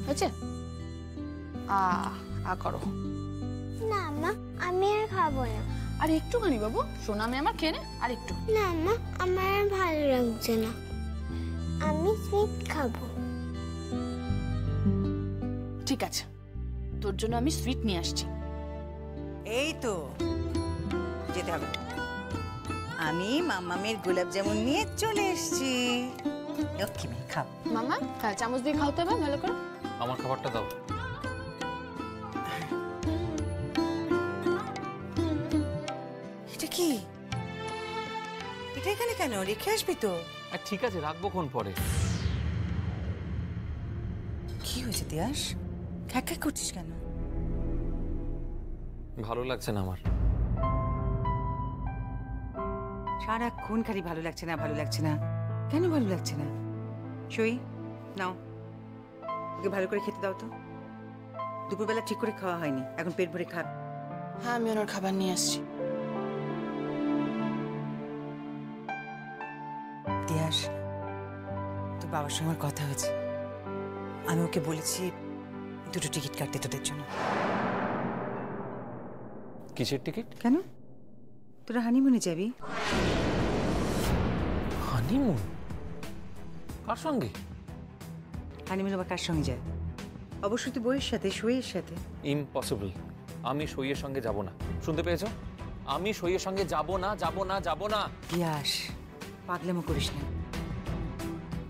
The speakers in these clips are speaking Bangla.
হয়েছে? আ করো না মা, আমি আর খাবো না। আর একটুখানি বাবু, সোনা আমি আমার খেয়ে নে, আর একটু। না মা, আমার আর ভালো লাগছে না, আমি সুইট খাবো। ঠিক আছে, তোর জন্য আমি সুইট নিয়ে আসছি। এই তো যেতে হবে। আমি মাম্মামের গোলাপ জামুন নিয়ে চলে এসেছি। লক্ষ্মী মেয়ে খাও। মামা, হ্যাঁ চামচ দিয়ে খাওয়াতে হবে ভালো করে। আমার খাবারটা দাও। এটা কি? এটা এখানে কেন? রেখে আসবি তো? ঠিক আছে, রাখবো কোন পরে। কি হয়েছে তিয়াস? খ্যাক খ্যাক করছিস কেন? ভালো লাগছে না আমার। সারাক্ষণ খালি ভালো লাগছে না, ভালো লাগছে না। কেন ভালো লাগছে না? সই নাও, ওকে ভালো করে খেতে দাও তো। দুপুরবেলা ঠিক করে খাওয়া হয়নি, এখন পেট ভরে খা। হ্যাঁ, আমি ওনার খাবার নিয়ে আসছি। তিয়াস, তোর বাবার সঙ্গে আমার কথা হয়েছে। আমি ওকে বলেছি দুটো টিকিট কাটতে তোদের জন্য। কিসের টিকিট? কেন? তোরা হানিমুনে যাবি। হানিমুন? কার সঙ্গে? হানিমুন আবার কার সঙ্গে যায়? অবশ্যই তো বইয়ের সাথে, সইয়ের সাথে। ইম্পসিবল। আমি সইয়ের সঙ্গে যাব না। শুনতে পেয়েছো? আমি সইয়ের সঙ্গে যাব না, যাব না, যাব না। তিয়াস, পাগলামো করিস না।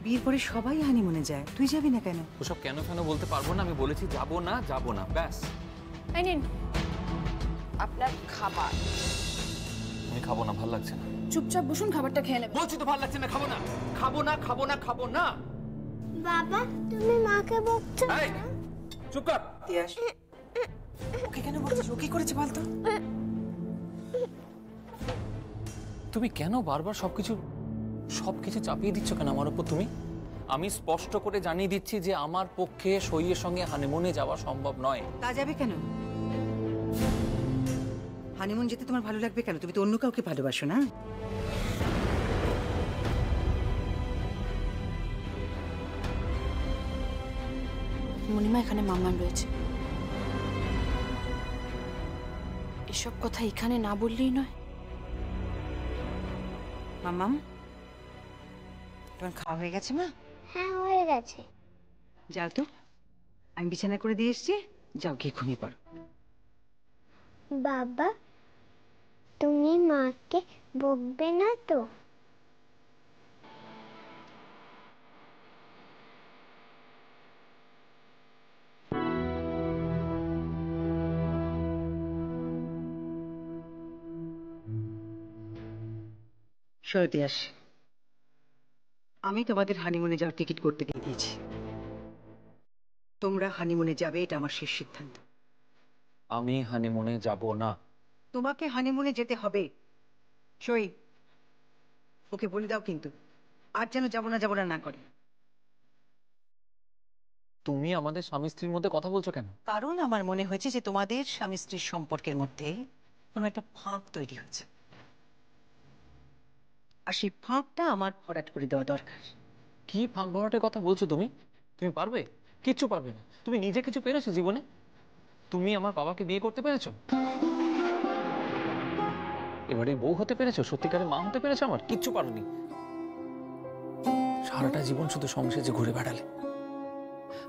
বিয়ের পরে সবাই হানিমুনে যায়, তুই যাবি না কেন? ওসব কেন কেন বলতে পারবো না। আমি বলেছি যাব না, যাব না, ব্যাস। এই নিন আপনার খাবার। আমি খাবো না, ভালো লাগছে না। চুপচাপ বসুন, খাবারটা খেয়ে নেবেন। বলছি তো ভালো লাগছে না, খাবো না, খাবো না, খাবো না, খাবো না। বাবা, তুমি মাকে বকছো না? এই, চুপ কর। তিয়াস, ওকে কেন বলছিস? ও কি করেছে বলতো? তুমি কেন বারবার সবকিছু চাপিয়ে দিচ্ছ কেন আমার উপর তুমি? আমি স্পষ্ট করে জানিয়ে দিচ্ছি যে আমার পক্ষে সইয়ের সঙ্গে হানিমুনে যাওয়া সম্ভব নয়। তা যাবে কেন? হানিমুন যেতে তোমার ভালো লাগবে কেন? তুমি তো অন্য কাউকে ভালোবাসো না? মণিমা, এখানে মাম্মাম রয়েছে। এসব কথা এখানে না বললেই নয়। মাম্মাম, তোমার খাওয়া হয়ে গেছে মা? হ্যাঁ, হয়ে গেছে। যাও তো, আমি বিছানা করে দিয়ে এসেছি, যাও গিয়ে ঘুমিয়ে পড়ো। বাবা, তুমি মাকে বকবে না তো? সরতিয়াস, আমি তোমাদের হানিমুনে যাওয়ার টিকিট করতে দিয়ে দিয়েছি। তোমরা হানিমুনে যাবে, এটা আমার শেষ সিদ্ধান্ত। আমি হানিমুনে যাব না। তোমাকে হানিমুনে যেতে হবে। সই, ওকে বলে দাও কিন্তু, আর যেন যাবো না না করে। তুমি আমাদের স্বামী স্ত্রীর মধ্যে কথা বলছো কেন? কারণ আমার মনে হয়েছে যে তোমাদের স্বামী স্ত্রীর সম্পর্কের মধ্যে কোনো একটা ফাঁক তৈরি হয়েছে, আর সেই ফাঁকটা আমার ভরাট করে দেওয়া দরকার। কি ফাঁক ভরাটের কথা বলছো তুমি? তুমি পারবে? কিচ্ছু পারবে না। তুমি নিজে কিছু পেরেছো জীবনে? তুমি আমার বাবাকে বিয়ে করতে পেরেছো? এবারে বউ হতে পেরেছো? সত্যিকারের মা হতে পেরেছো? আমার কিচ্ছু পারোনি। সারাটা জীবন শুধু সংসারে ঘুরে বেড়ালে।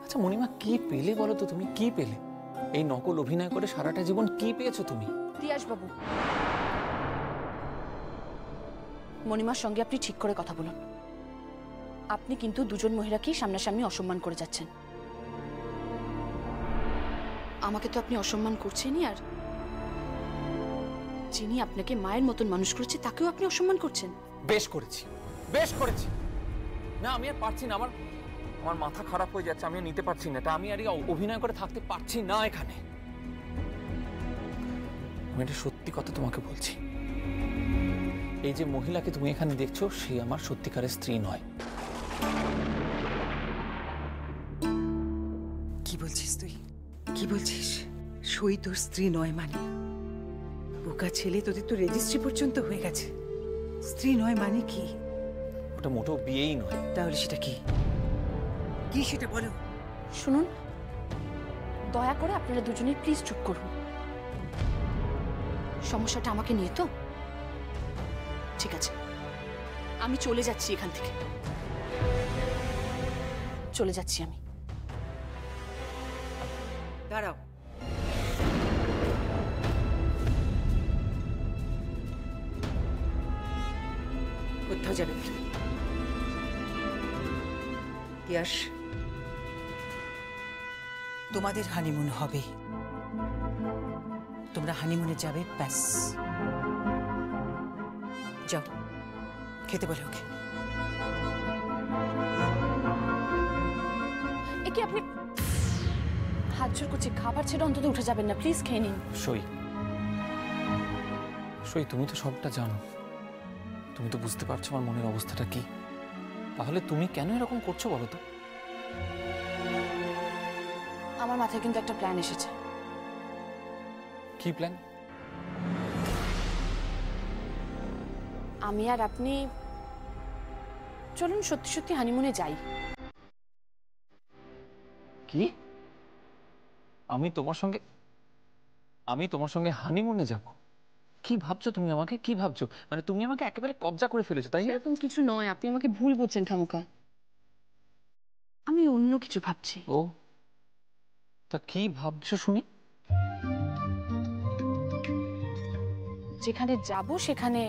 আচ্ছা মণিমা, কি পেলে বলো তো? তুমি কি পেলে? এই নকল অভিনয় করে সারাটা জীবন কি পেয়েছো তুমি? তিয়াস বাবু, মণিমার সঙ্গে আপনি ঠিক করে কথা বলুন। আপনি কিন্তু দুজন মহিলাকেই সামনাসামনি অসম্মান করে যাচ্ছেন। আমাকে তো আপনি অসম্মান করছেনই, আর যিনি আপনাকে মায়ের মতন মানুষ করেছে তাকেও আপনি অসম্মান করছেন। বেশ করেছি, বেশ করেছি। না আমি আর পারছি না, আমার মাথা খারাপ হয়ে যাচ্ছে। আমি আর নিতে পারছি না এটা। আমি আর অভিনয় করে থাকতে পারছি না এখানে। আমি এটা সত্যি কথা তোমাকে বলছি। এই যে মহিলাকে তুমি এখানে দেখছো, সে আমার সত্যিকারের স্ত্রী নয়। কি বলছিস তুই? কি বলছিস? সই তোর স্ত্রী নয় মানে? বোকা ছেলে, তোদের তো রেজিস্ট্রি পর্যন্ত হয়ে গেছে। স্ত্রী নয় মানে কি? ওটা মোটেও বিয়েই নয়। তাহলে সেটা কি? কি সেটা বলো। শুনুন, দয়া করে আপনারা দুজনেই প্লিজ চুপ করুন। সমস্যাটা আমাকে নিয়ে তো? ঠিক আছে, আমি চলে যাচ্ছি এখান থেকে। চলে যাচ্ছি আমি। দাঁড়াও, কোথাও যাবে না। ইয়াশ, তোমাদের হানিমুন হবে, তোমরা হানিমুনে যাবে, ব্যাস। যাও, খেতে বলে ওকে। এ কি আপনি হাত জোর করছে, খাবার ছেড়ে অন্তত উঠে যাবেন না? প্লিজ খেয়ে নিন। সই, সই, তুমি তো সবটা জানো, তুমি তো বুঝতে পারছো আমার মনের অবস্থাটা কি। তাহলে তুমি কেন এরকম করছো বলো তো? আমার মাথায় কিন্তু একটা প্ল্যান এসেছে। কি প্ল্যান? আমি আর আপনি চলুন সত্যি সত্যি হানিমুনে যাই। কি? আমি তোমার সঙ্গে হানিমুনে যাব? কি ভাবছো তুমি আমাকে? কি ভাবছো? মানে তুমি আমাকে একেবারে কবজা করে ফেলেছো, তাই না? এরকম কিছু নয়, আপনি আমাকে ভুল বলছেন খামোকা। আমি অন্য কিছু ভাবছি। ও, তা কি ভাবছো শুনি? যেখানে যাব সেখানে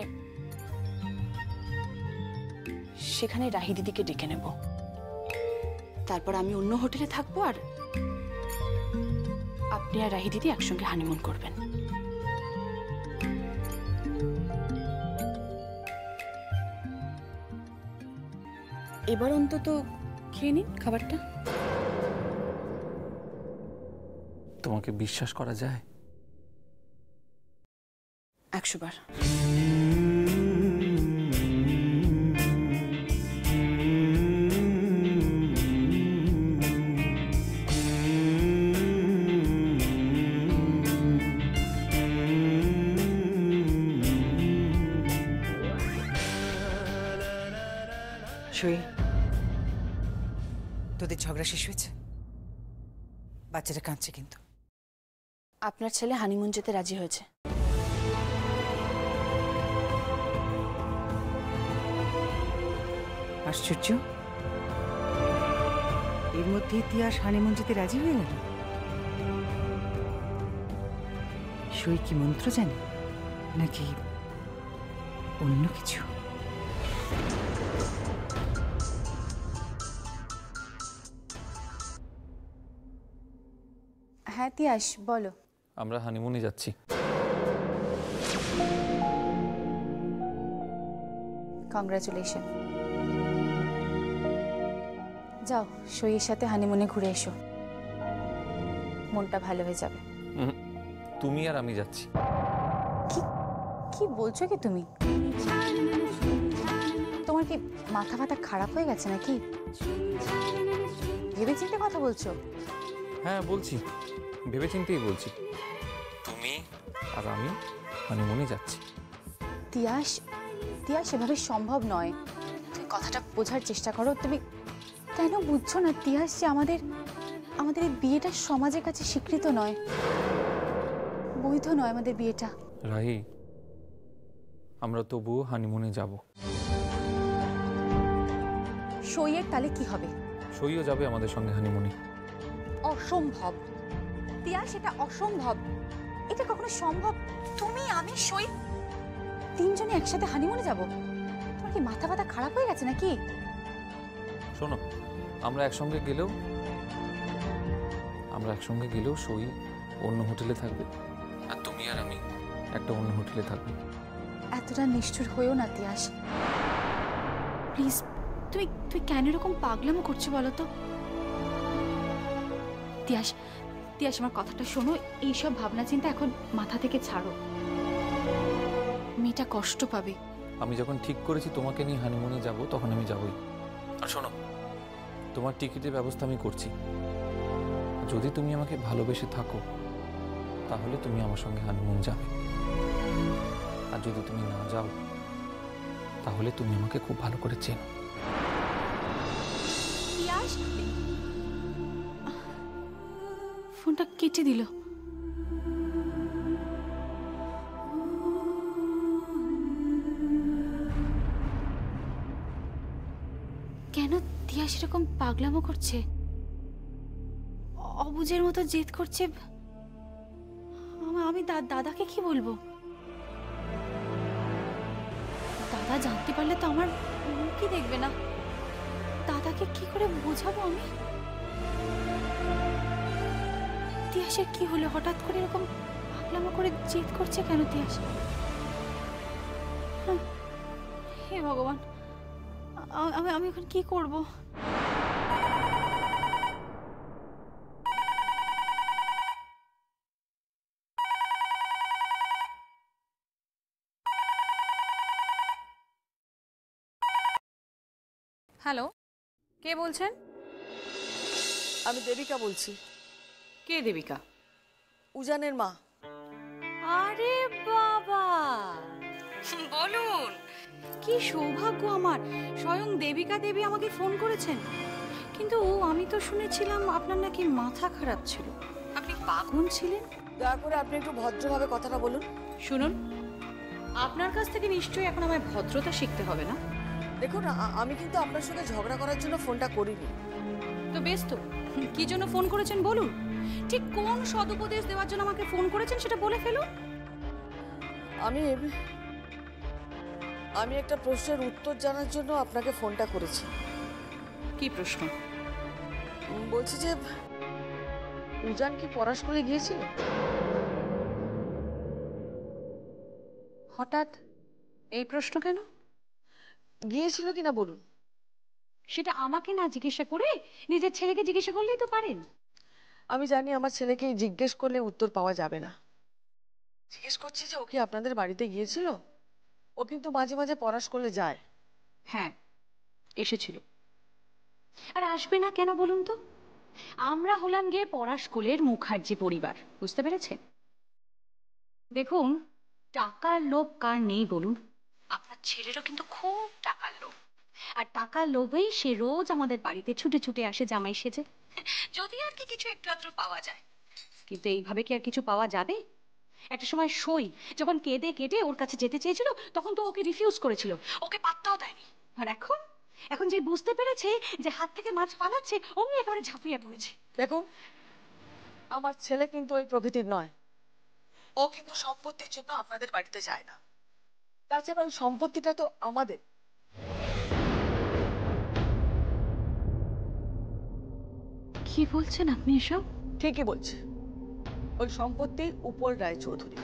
সেখানে রাহি দিদিকে ডেকে নেব। তারপর আমি অন্য হোটেলে থাকবো আর আপনি আর রাহি দিদি একসঙ্গে হানিমুন করবেন। এবার অন্তত খেয়ে নিন খাবারটা। তোমাকে বিশ্বাস করা যায়? 100 বার। সই, তোদের ঝগড়া শেষ হয়েছে? বাচ্চাটা কাঁদছে কিন্তু। আপনার ছেলে হানিমুন যেতে রাজি হয়েছে। আশ্চর্য, এর মধ্যে ইতিহাস হানিমুন যেতে রাজি হয়ে গেল। সই কি মন্ত্র জানে নাকি অন্য কিছু? হ্যাঁ তিয়াস, বলো। আমরা হানিমুনে যাচ্ছি। কংগ্রাচুলেশন। যাও, সইয়ের সাথে হানিমুনে ঘুরে এসো, মনটা ভালো হয়ে যাবে। তুমি আর আমি যাচ্ছি। কি কি বলছো কি তুমি? তোমার কি মাথা ফাতা খারাপ হয়ে গেছে নাকি? ভেবে চিন্তে কথা বলছো? হ্যাঁ বলছি, ভেবেচিন্তেই বলছি। তুমি আর আমি হানিমুনে যাচ্ছি। তিয়াস, তিয়াস, এভাবে সম্ভব নয়। তুমি কথাটা বোঝার চেষ্টা করো। তুমি কেন বুঝছো না তিয়াস যে আমাদের এই বিয়েটা সমাজের কাছে স্বীকৃত নয়, বৈধ নয় আমাদের বিয়েটা। রাহি, আমরা তবুও হানিমুনে যাব। সইয়ের তালে কি হবে? সইও যাবে আমাদের সঙ্গে হানিমুনে। অসম্ভব তিয়াস, এটা অসম্ভব। এটা কখনো সম্ভব? তুমি, আমি, সই তিনজনে একসাথে হানিমুনে যাব? তোমার কি মাথা ব্যথা খারাপ হয়ে গেছে নাকি? শোনো, আমরা একসঙ্গে গেলেও সই অন্য হোটেলে থাকবে, আর তুমি আর আমি একটা অন্য হোটেলে থাকবো। এতটা নিষ্ঠুর হয়েও না তিয়াস, প্লিজ। তুমি কেন এরকম পাগলামো করছো বলো তো? তিয়াস, তিয়াস, আমার কথাটা শোনো। এইসব ভাবনা চিন্তা এখন মাথা থেকে ছাড়ো, মেয়েটা কষ্ট পাবে। আমি যখন ঠিক করেছি তোমাকে নিয়ে হানিমুনে যাব, তখন আমি যাবই। আর শোনো, তোমার টিকিটের ব্যবস্থা আমি করছি। যদি তুমি আমাকে ভালোবেসে থাকো তাহলে তুমি আমার সঙ্গে হানিমুন যাবে, আর যদি তুমি না যাও তাহলে তুমি আমাকে খুব ভালো করে চেনো। তিয়াস, ফোনটা কেটে দিল। কেন তিয়া সেরকম পাগলামো করছে, অবুঝের মতো জেদ করছে? আমি দাদাকে কি বলবো? দাদা জানতে পারলে তো আমার মুখই দেখবে না। দাদাকে কি করে বোঝাবো আমি? তিয়াসের কি হলো? হঠাৎ করে এরকম পাগলামো করে জেদ করছে কেন তিয়াস? হে ভগবান, আমি এখন কি করব? হ্যালো, কে বলছেন? আমি দেবিকা বলছি, কে দেবিকা? উজানের মা। আরে বাবা, বলুন, কি সৌভাগ্য আমার, স্বয়ং দেবিকা দেবী আমাকে ফোন করেছেন। কিন্তু আমি তো শুনেছিলাম আপনার নাকি মাথা খারাপ ছিল, আপনি পাগল ছিলেন। দয়া করে আপনি একটু ভদ্রভাবে কথাটা বলুন। শুনুন, আপনার কাছ থেকে নিশ্চয়ই এখন আমায় ভদ্রতা শিখতে হবে না? দেখুন, আমি কিন্তু আপনার সঙ্গে ঝগড়া করার জন্য ফোনটা করিনি। তো বেশ, তো কি জন্য ফোন করেছেন বলুন। ঠিক কোন সদুপদেশ দেওয়ার জন্য আমাকে ফোন করেছেন সেটা বলে ফেলুন। আমি একটা প্রশ্নের উত্তর জানার জন্য আপনাকে ফোনটা করেছি। কি প্রশ্ন? বলছি যে উজান কি পড়াশোনায় গিয়েছিল? হঠাৎ এই প্রশ্ন কেন? গিয়েছিল কিনা বলুন। সেটা আমাকে না জিজ্ঞাসা করে নিজের ছেলেকে জিজ্ঞাসা করলেই তো পারেন। আমি জানি আমার ছেলেকে জিজ্ঞেস করলে উত্তর পাওয়া যাবে না। জিজ্ঞেস করছি যে ও কি আপনাদের বাড়িতে গিয়েছিল? ও কিন্তু মাঝে মাঝে পড়াশোনায় যায়। হ্যাঁ, এসেছিল। আর আসবে না কেন বলুন তো? আমরা হলাম গিয়ে পড়াশোলের মুখার্জি পরিবার, বুঝতে পেরেছেন? দেখুন, টাকার লোভ কার নেই বলুন? আপনার ছেলেরও কিন্তু খুব টাকার লোভ। আর টাকার লোভেই সে রোজ আমাদের বাড়িতে ছুটে ছুটে আসে জামাই সেজে, যদি আর কি কিছু একটু আধটু পাওয়া যায়। কিন্তু এইভাবে কি আর কিছু পাওয়া যাবে? একটা সময় সই যখন কেঁদে কেটে ওর কাছে যেতে চেয়েছিল, তখন তো ওকে রিফিউজ করেছিল, ওকে পাত্তাও দেয়নি। আর এখন এখন যে বুঝতে পেরেছে যে হাত থেকে মাছ পালাচ্ছে, অমনি একেবারে ঝাঁপিয়ে পড়েছে। দেখুন, আমার ছেলে কিন্তু ওই প্রকৃতির নয়। ও কিন্তু সম্পত্তির জন্য আপনাদের বাড়িতে যায় না। তাছাড়া ওই সম্পত্তিটা তো আমাদের। কি বলছেন আপনি এসব? ঠিকই বলছে, ওই সম্পত্তি উপর রায়চৌধুরী।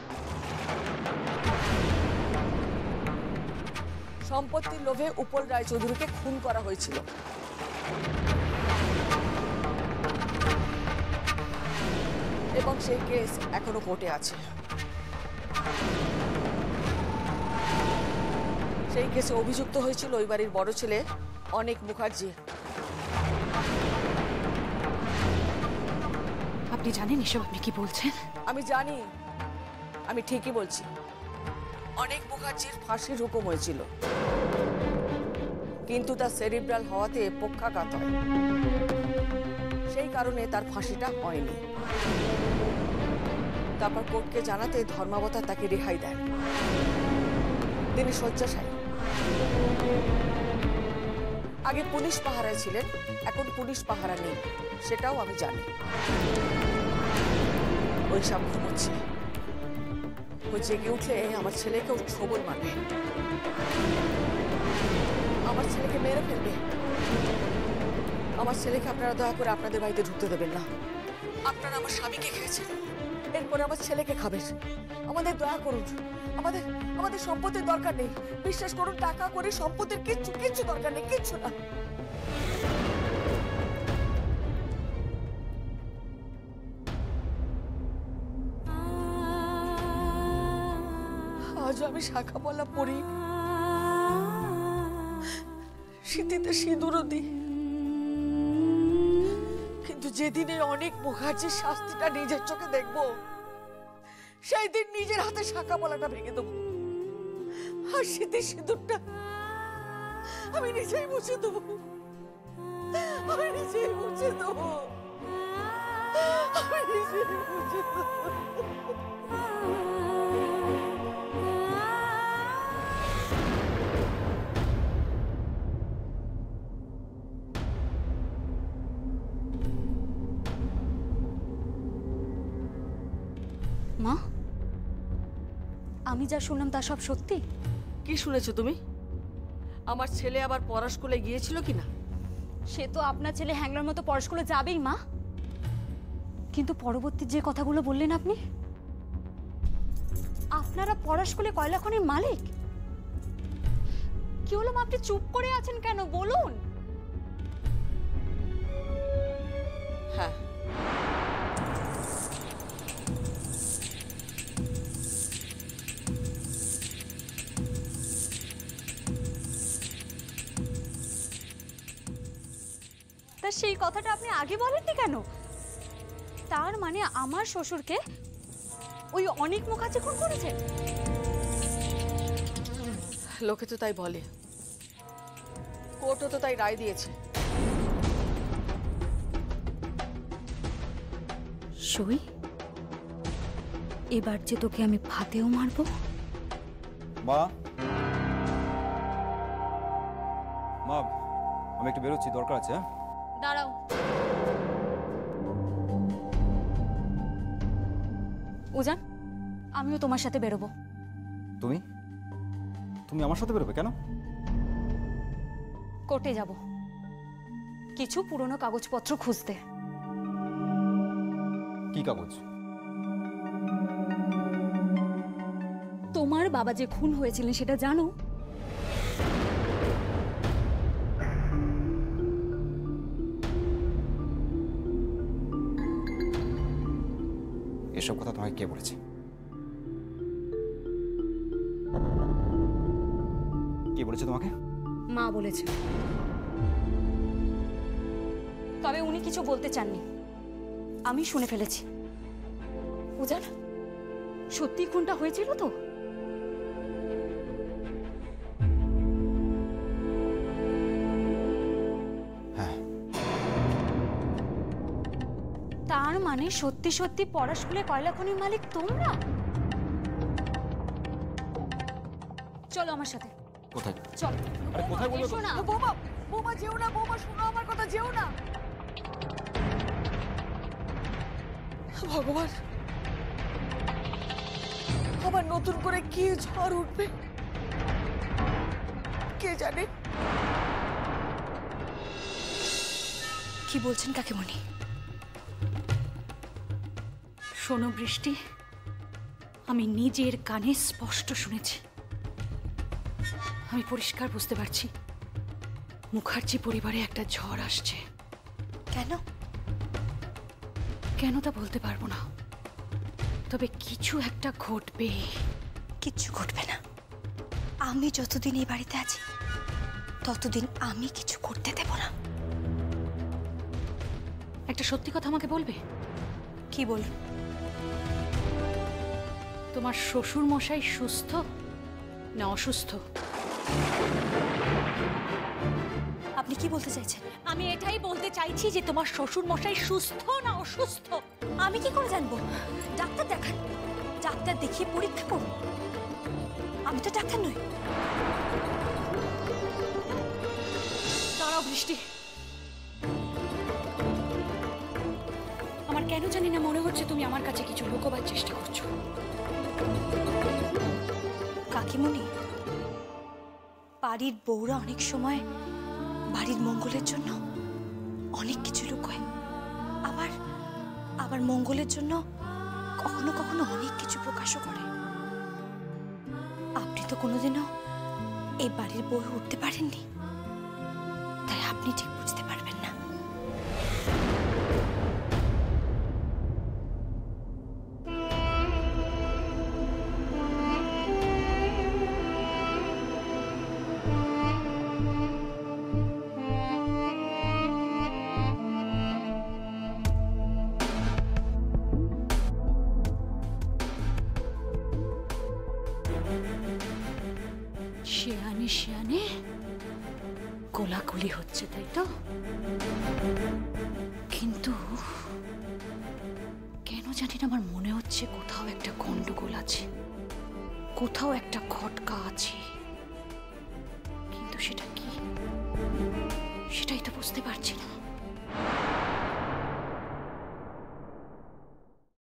সম্পত্তির লোভে উপল রায়চৌধুরীকে খুন করা হয়েছিল। এবং সেই কেস এখনো কোর্টে আছে। সেই কেসে অভিযুক্ত হয়েছিল ওই বাড়ির বড় ছেলে অনেক মুখার্জি। আপনি জানেন এসব আপনি কি বলছেন? আমি জানি, আমি ঠিকই বলছি। অনেক মুখার্জির ফাঁসির হুকুম হয়েছিল, কিন্তু তার সেরিব্রাল হওয়াতে পক্ষাঘাত হয়। সেই কারণে তার ফাঁসিটা হয়নি। তারপর কোর্টকে জানাতে ধর্মাবতার তাকে রেহাই দেন। তিনি শয্যাশায়ী। আগে পুলিশ পাহারায় ছিলেন, এখন পুলিশ পাহারা নেই, সেটাও আমি জানি। ওই সব ঘুমোচ্ছে। ও জেগে উঠলে আমার ছেলেকেও ছবল মারবে, আমার ছেলেকে মেরে ফেলবে। আমার ছেলেকে আপনারা দয়া করে আপনাদের বাড়িতে ঢুকতে দেবেন না। আপনারা আমার স্বামীকে খেয়েছেন, এরপরে আমার ছেলেকে খাবেন। আমাদের দয়া করুন। আমাদের সম্পত্তির দরকার নেই, বিশ্বাস করুন। টাকা করে সম্পত্তির কিচ্ছু দরকার নেই, কিচ্ছু না। আজও আমি শাখা পলা পরি, শীতিতে সিঁদুরও দিই, কিন্তু যেদিনে অনেক মুখার্জির শাস্তিটা নিজের চোখে দেখবো, সেই দিন নিজের হাতে শাখা পলাটা ভেঙে দেবো। আর শীতের সিঁদুরটা আমি নিজেই মুছে দেবো, আমি নিজেই মুছে দেবো। আমি নিজে বুঝে মা, আমি যা শুনলাম তা সব সত্যি? কি শুনেছো তুমি? আমার ছেলে আবার পড়া স্কুলে গিয়েছিল কিনা? সে তো আপনার ছেলে হ্যাংলার মতো পড়াশোনা যাবেই মা, কিন্তু পরবর্তী যে কথাগুলো বললেন আপনি, আপনারা পড়া স্কুলে কয়লা খনির মালিক। কি হলো মা, আপনি চুপ করে আছেন কেন, বলুন। হ্যাঁ, তা সেই কথাটা আপনি আগে বলেননি কেন? তার মানে আমার শ্বশুরকে ওই অনেক মুখার্জি খুন করেছে? লোকে তো তাই বলে, কোর্টও তো তাই রায় দিয়েছে। সই, এবার যে তোকে আমি ভাতেও মারবো। মা, মা, আমি একটু বেরোচ্ছি, দরকার আছে। হ্যাঁ, দাঁড়াও। উজান, আমিও তোমার সাথে বেরোবো। তুমি তুমি আমার সাথে বেরোবে কেন? কোর্টে যাব, কিছু পুরনো কাগজপত্র খুঁজতে। কি কাগজ? তোমার বাবা যে খুন হয়েছিলেন সেটা জানো? এসব কথা তোমাকে কে বলেছে? কে বলেছে তোমাকে? মা বলেছে, তবে উনি কিছু বলতে চাননি, আমি শুনে ফেলেছি। উজান, সত্যি খুনটা হয়েছিল তো? হ্যাঁ। তার মানে সত্যি সত্যি পড়া স্কুলে কয়লা খনির মালিক তোমরা? চলো আমার সাথে। কোথায়? চল। আরে কোথায় বলবে? এসো না। বৌমা, বৌমা যেও না, বৌমা শোনো আমার কথা, যেও না। ভগবান, আবার নতুন করে কি ঝড় উঠবে কে জানে। কি বলছেন কাকিমণি? শোনো বৃষ্টি, আমি নিজের কানে স্পষ্ট শুনেছি, আমি পরিষ্কার বুঝতে পারছি মুখার্জি পরিবারে একটা ঝড় আসছে। কেন? কেন তা বলতে পারবো না, তবে কিছু একটা ঘটবে। কিচ্ছু ঘটবে না, আমি যতদিন এই বাড়িতে আছি ততদিন আমি কিছু করতে দেব না। একটা সত্যি কথা আমাকে বলবে? কি বলুন? তোমার শ্বশুর মশাই সুস্থ না অসুস্থ? আপনি কি বলতে চাইছেন? আমি এটাই বলতে চাইছি যে তোমার শ্বশুর মশাই সুস্থ না অসুস্থ। আমি কি করে জানবো? ডাক্তার দেখান, ডাক্তার দেখিয়ে পরীক্ষা করুন। আমি তো ডাক্তার নই। দাঁড়াও বৃষ্টি, আমার কেন জানি না মনে হচ্ছে তুমি আমার কাছে কিছু লুকোবার চেষ্টা করছো। কাকিমণি, বাড়ির বউরা অনেক সময় বাড়ির মঙ্গলের জন্য অনেক কিছু লুকোয়, আবার আবার মঙ্গলের জন্য কখনো কখনো অনেক কিছু প্রকাশও করে। আপনি তো কোনোদিনও এই বাড়ির বউ উঠতে পারেননি, তাই আপনি ঠিক বুঝতে পারবেন না। শিয়ানে শিয়ানে কোলাকুলি হচ্ছে, তাই তো? কিন্তু জানি না, আমার মনে হচ্ছে কোথাও একটা গন্ডগোল আছে, কোথাও একটা খটকা আছে, কিন্তু সেটা কি সেটাই তো বুঝতে পারছি না।